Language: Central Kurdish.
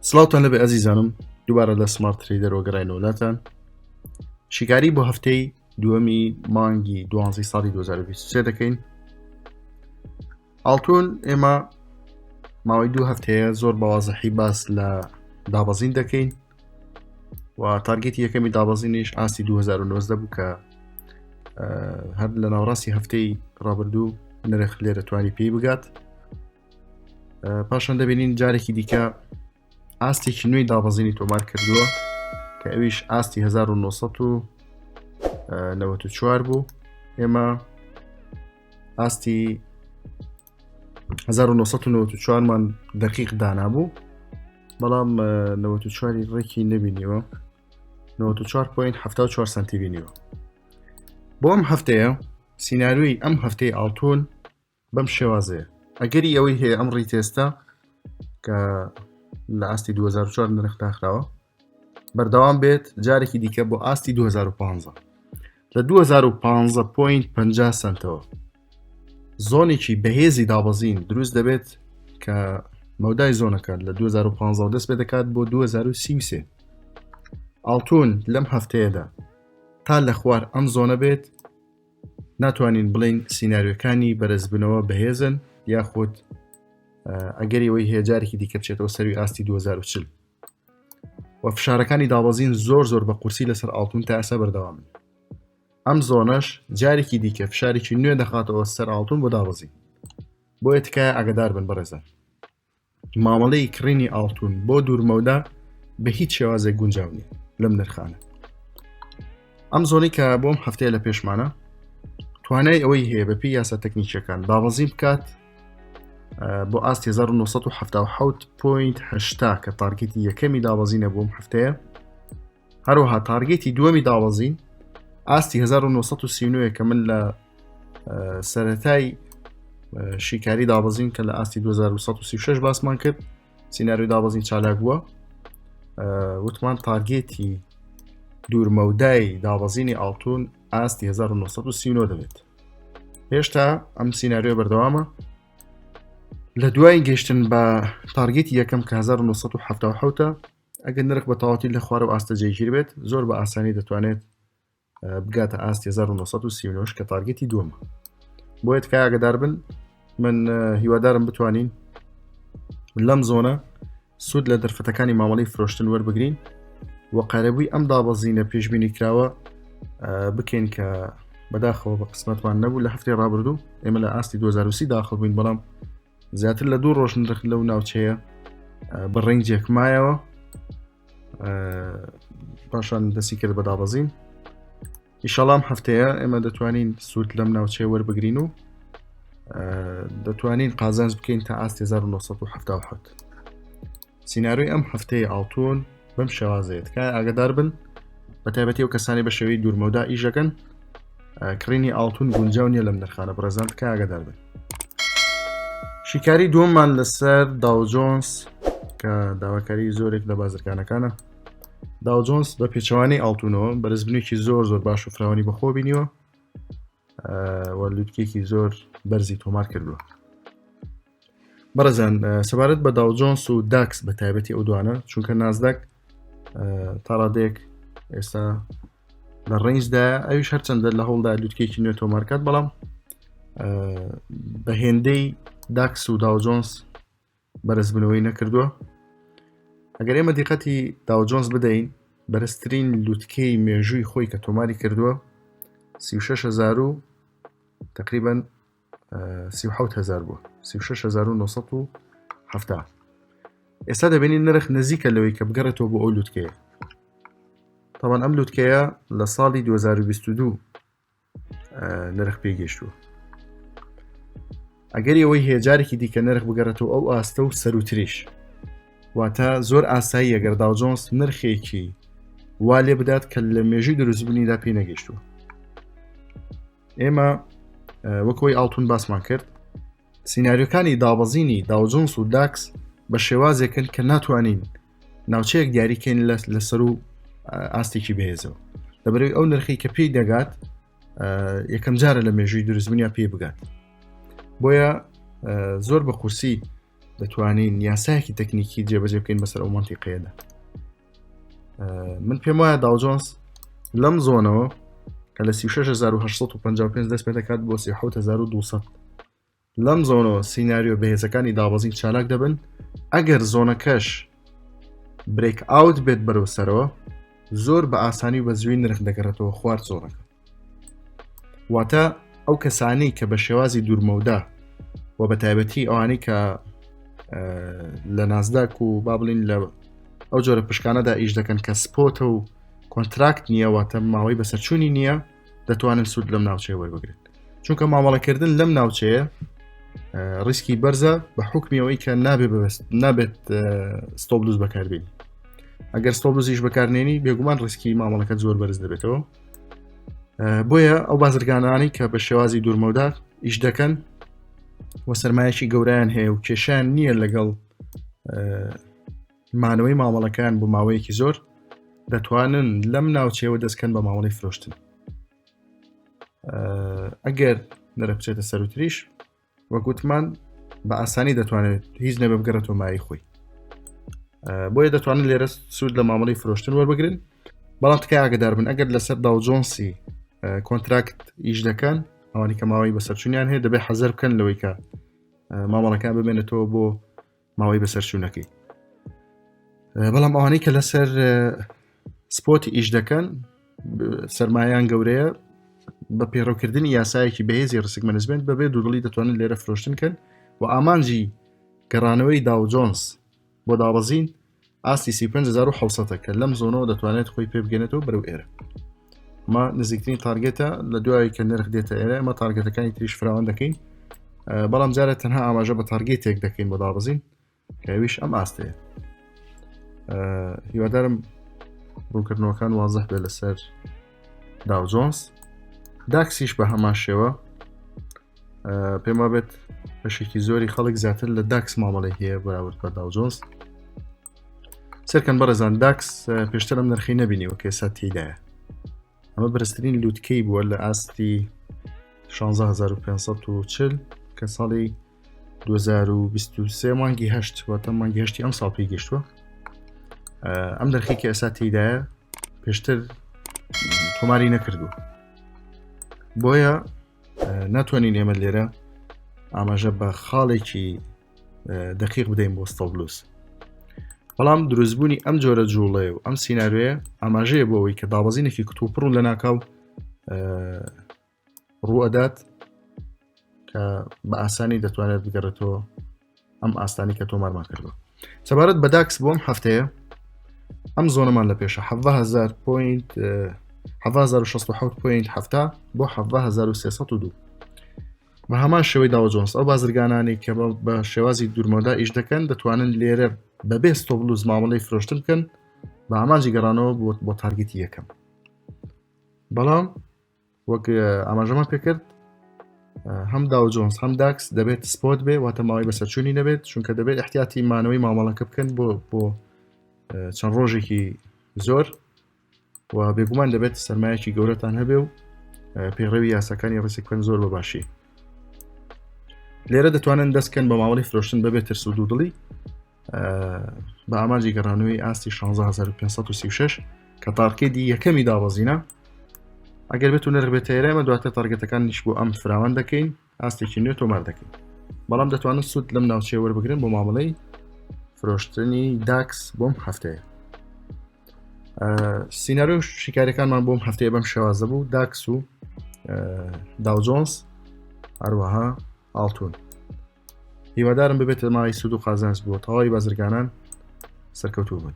سڵاوتان لەبێ ئەزیزانم دووبارە لە سمارت ترێدەر وەگەڕینەوەلاتان شیکاری بۆ هەفتەی دووەمی مانگی 12 ساڵی 2023 دەکەین. ئاڵتون ئێمە ماوەی دوو هەفتەیە زۆر بەوازەحی باس لە دابەزین دەکەین و تارگێتی یەکەمی دابەزینیش ئاستی 2019 بوو کە هەر لە ناوڕاستی هەفتەی ڕابردوو نرخ لێرە توانی پێی بگات. پاشان دەبینین جارێکی دیکە ئاستێکی نوێی دابەزینی تۆمار کردووە کە ئەویش ئاستی 1994 بوو. ئێمە ئاستی 1994 مان دقیق دانابوو، بەڵام 94 ڕێکی نەبینیوە، 94.74 سنتی بینیوە. بۆ ئەم هەفتەیە سیناریۆی ئەم هەفتەی ئاڵتۆن بەم شێوازەیە. ئەگەری ئەوەی هەیە ئەم ڕیتێستە کە لە ئاستی 2004 نرخ داخراوە بەردەوام بێت جارێکی دیکە بۆ ئاستی 2015 لە 2015.50 سنتەوە زۆنێکی بەهێزی دابەزین دروست دەبێت کە مەودای زۆنەکە لە 2015 دەست پێ دەکات بۆ 2033. ئاڵتۆن لەم هەفتەیەدا تا لە خوار ئەم زۆنە بێت ناتوانین بڵین سیناریۆکانی بەرزبنەوە بەهێزن یاخود ئەگەری ئەوەی هەیە جارێکی دیکە بچێتەوە سەروی ئاستی 2040 و فشارەکانی دابەزین زۆر بە قورسی لەسەر ئاڵتون تا ئەسە بەردەوامن. ئەم زۆنەش جارێکی دیکە فشارێکی نوێ دەخاتەوە سەر ئاڵتون بۆ دابەزین. بۆیە تکایە ئاگادار بن بەڕێزان، مامەڵەی کڕینی ئاڵتون بۆ دوورمەودا بە هیچ شێوازێک گونجاو نیە لەم نرخانە. ئەم زۆنەی کە بۆم هەفتەیە لە پێشمانە توانای ئەوەی هەیە بە پێی یاسا تەکنیکیەکان دابەزین بکات بۆ ئاستی 1970.80 کە تارگێتی یەکەمی دابەزینە بۆم هەفتەیە. هەروەها تارگێتی دووەمی دابەزین ئاستی 1939 کە من لە سەرەتای شیکاری دابەزین کە لە ئاستی 2136 باسمان کرد، سیناریۆی دابەزین چالاک بووە، وتمان تارگێتی دوورمەودای دابەزینی ئاڵتون ئاستی 1939 دەبێت. هێشتا ئەم سیناریۆ بەردەوامە. لە دوای گەشتن بە تارگێتی یەکەم کە 1970 ئەگەر نرخ بە تەواوەتی لە خوارە و ئاستە جێگیر بێت زۆر بە ئاسانی دەتوانێت بگاتە ئاستی 1939 کە تارگێتی دووەمە. بۆیە تکایە ئاگادار بن. من هیوادارم بتوانین لەم زۆنە سود لە دەرفەتەکانی مامەڵەی فرۆشتن وەربگرین و قەرەبووی ئەم دابەزینە پێشبینی کراوە بکەین کە بەداخەوە بە قسمەتمان نەبوو. لە هەفتەی ڕابردوو ئێمە لە ئاستی 2030 داخل بووین، بەڵام زیاتر لە 2 ڕۆژ نرخ لەو ناوچەیە بە ڕێنجێک مایەوە پاشان دەستی کرد بە دابەزین. ئیشەڵا ئەم هەفتەیە ئێمە دەتوانین سود لەم ناوچەیە وەربگرین و دەتوانین قازانج بکەین تا ئاستی 1970. سیناریۆی ئەم هەفتەیە ئاڵتۆن بەم شێوازەیە. تکایە ئاگادار بن بە تایبەتی و کەسانی بە شێوەی دوورمەودا ئیژەکەن. کڕینی ئاڵتون گونجاو نیە لەم نرخانە بەڕێزان، تکایە ئاگادار بن. شیکاری دووەممان لەسەر داو جۆنس کە داواکاری زۆرێک لە بازرگانەکانە. داو جۆنس بە پێچەوانەی ئاڵتونەوە بەرزبنێکی زۆر باش و فراوانی بەخۆ بینیوە و لوتکێکی زۆر بەرزی تۆمار کردووە. بەڕێزان، سەبارەت بە داو جۆنس و داکس بە تایبەتی ئەو دوانە، چونکە نازدەک تا ڕادێک ئێستا لە ڕێنجدا ئەویش هەرچەندە لە هەوڵدا لوتکێکی نوێ تۆمار کات، بەڵام بە هێندەی داکس و داو جۆنس بەرزبنەوەی نەکردووە. ئەگەر ئێمە دیقەتی داو جۆنس بدەین، بەرزترین لوتکەی مێژووی خۆی کە تۆماری کردووە 36,000 و تقریباً 37,000 بووە، 36,970. ئێستا دەبینین نرخ نزیکە لەوەی کە بگەڕێتەوە بۆ ئەو لوتکەیە. تاوان ئەم لوتکەیە لە ساڵی 2022 نرخ پێگەشتووە. ئەگەری ئەوەی هەیە جارێکی دیکە نرخ بگەڕێتەوە ئەو ئاستە و سەروتریش، واتە زۆر ئاسایی ئەگەر داو جۆنس نرخێکی وا لێ بدات کە لە مێژووی دروستبوونیدا پێی نەگەشتووە. ئێمە وەکەوەی ئاڵتون باسمان کرد، سیناریۆکانی دابەزینی داو جۆنس و داکس بە شێوازێکن کە ناتوانین ناوچەیەک دیاریکەین لەسەر و ئاستێکی بەهێزەوە، لەبەرەوەی ئەو نرخی کە پێی دەگات یەکەم جارە لە مێژووی دروستبوونیا پێی بگات. بۆیە زۆر بە قورسی دەتوانین یاسایەکی تەکنیکی جێبەجێ بکەین بەسەر ئەو مەنتیقەیەدا. من پێم وایە داو جۆنس لەم زۆنەوە کە لە 36855 دەست پێ دەکات بۆ 37200 لەم زۆنەوە سیناریۆ بەهێزەکانی دابەزین چالاک دەبن. ئەگەر زۆنەکەش برێک ئاوت بێت بەرەو سەرەوە زۆر بە ئاسانی بە زوین نرخ دەگەڕێتەوە خوارد زۆنەکە. واتە ئەو کەسانی کە بە شێوازی دوورمەودا و بە تایبەتی ئەوانەی کە لە نازداک و با بڵین لە ئەو جۆرە پشکانەدا ئیش دەکەن کە سپۆتە و کۆنتراکت نییە واتە ماوەی بەسەرچوونی نییە دەتوانن سوود لەم ناوچەیە وەربگرێت. چونکە مامەڵەکردن لەم ناوچەیە ڕیسکی بەرزە بە حکمیەوەی کە نابێت ستۆبلوز بەکاربێنی. ئەگەر ستۆبلوزیش بەکارنێنی بێگومان ڕیسکی مامەڵەکەت زۆر بەرز دەبێتەوە. بۆیە ئەو بازرگانانی کە بە شێوازی دوورمەودا ئیش دەکەن و سەرمایەکی گەورەیان هەیە و کێشیان نییە لەگەڵ مانەوەی مامەڵەکان بۆ ماوەیەکی زۆر دەتوانن لەم ناوچەوە دەستکەن بە ماوەی فرۆشتن. ئەگەر نرخ بچێتە سەروتریش وەگوتمان بە ئاسانی دەتوانێت هیچ نەبێ بگەڕێتەوە مای خۆی. بۆیە دەتوانن لێرە سوود لە مامەڵەی فرۆشتن وەربگرن. بەڵام تکای ئاگدار بن ئەگەر لەسەر داو جۆنسی کۆنتراکت ئیش دەکەن ئەوانی کە ماوەی بەسەرچوونیان هەیە دەبێت حەزەر بکەن لەوەی کە مامەڵەکان ببێنێتەوە بۆ ماوەی بەسەرچوونەکەی. بەڵام ئەوانەی کە لەسەر سپۆتی ئیش دەکەن سەرمایان گەورەیە بە پێڕەوکردنی یاسایەکی بەهێزی ڕسک مەنجمنت بەبێ دوودڵی دەتوانن لێرە فرۆشتن کەن و ئامانجی گەڕانەوەی داو جۆنس بۆ دابەزین ئاستی 35700 کە لەم زۆنەوە دەتوانێت خۆی پێ بگەنێتەوە بەرەو ئێرە. ئەمە نزیکترین تارگێتە لە دوای کە نرخ دێتە ئێرە ئەمە تارگێتەکانی تریش فراوان دەکەین. بەڵام جارە تەنها ئاماژە بە تارگێتێک دەکەین بۆ دابەزین کەویش ئەم ئاستەیە. هیوادارم ڕوونکردنەوەکان وازەح بێت لەسەر داو جۆنس. داکسیش بە هەمان شێوە پێم وابێت بەشێکی زۆری خەڵک زیاتر لە داکس مامەڵەی هەیە بەراورد بە داو جۆنس. سەرکەن بەڕێزان داکس پێشتر ئەم نرخی نەبینیوە کە ئێستا تێدایە. ئەمە بەرزترین لووتکەی بووە لە ئاستی 16540 کە ساڵی 2023 مانگی هەشت واتە مانگی هەشتی ئەم ساڵ پێی گەشتووە. ئەم نرخی کە ئێستا تێدایە پێشتر تۆماری نەکردووە. بۆیە ناتوانین ئێمە لێرە ئاماژە بە خاڵێکی دقیق بدەین بۆ ستۆبلوز. بەڵام دروستبوونی ئەم جۆرە جوڵەیە و ئەم سیناریۆیە ئاماژەیە بۆ ئەوەی کە دابەزینێکی کتوپڕون لە ناکاو ڕوئەدات کە بە ئاسانی دەتوانێت بگەڕێتەوە ئەم ئاستانی کە تۆمارمان کردووە. سەبارەت بە داکس بۆم هەفتەیە ئەم زۆنەمان لە پێشە 7,000 پوینت 7,067.7 بۆ 7,302 بە هەمان شێوەی داو جۆنس. ئەو بازرگانانی کە بە شێوازی دوورمەودا ئیش دەکەن دەتوانن لێرە بەبێ ستۆبلوز مامەڵەی فرۆشتن بکەن بە ئامانجی گەڕانەوە بۆ تارگێتی یەکەم. بەڵام وەک ئاماژەمان پێکرد هەم داو جۆنس هەم داکس دەبێت سپۆت بێ واتە ماوەی بەسەرچوونی نەبێت چونکە دەبێت احتیاتی مانەوەی مامەڵەکە بکەن بۆ چەند ڕۆژێکی زۆر و بێگومان دەبێت سەرمایەکی گەورەتان هەبێ و پێڕەوی یاساکانی ڕسیکەن زۆر بەباشی. لێرە دەتوانن دەستکەن بە ماوەی فرۆشتن بەبێت ترس و دوودڵی بە ئامانجی گەڕانەوەی ئاستی 16536 کە تارکێتی یەکەمی دابەزینە. ئەگەر بێت و نرخ بێتە ئێرە ئێمە دواتر تارگێتەکانیش بۆ ئەم فراوان دەکەین ئاستێکی نوێ تۆمار دەکەین. بەڵام دەتوانن سوود لەم ناوچەیە وەربگرن بۆ مامەڵەی فرۆشتنی داکس بۆم هەفتەیە. سیناریۆ شیکاریەکانمان بۆم هەفتەیە بەم شێوازە بوو داکس و داو جۆنس هەروەها ئاڵتون. هیوادارم ببێت ماوەی سوود و قازانج بۆ تەواوی بازرگانان سەرکەوتوو بن.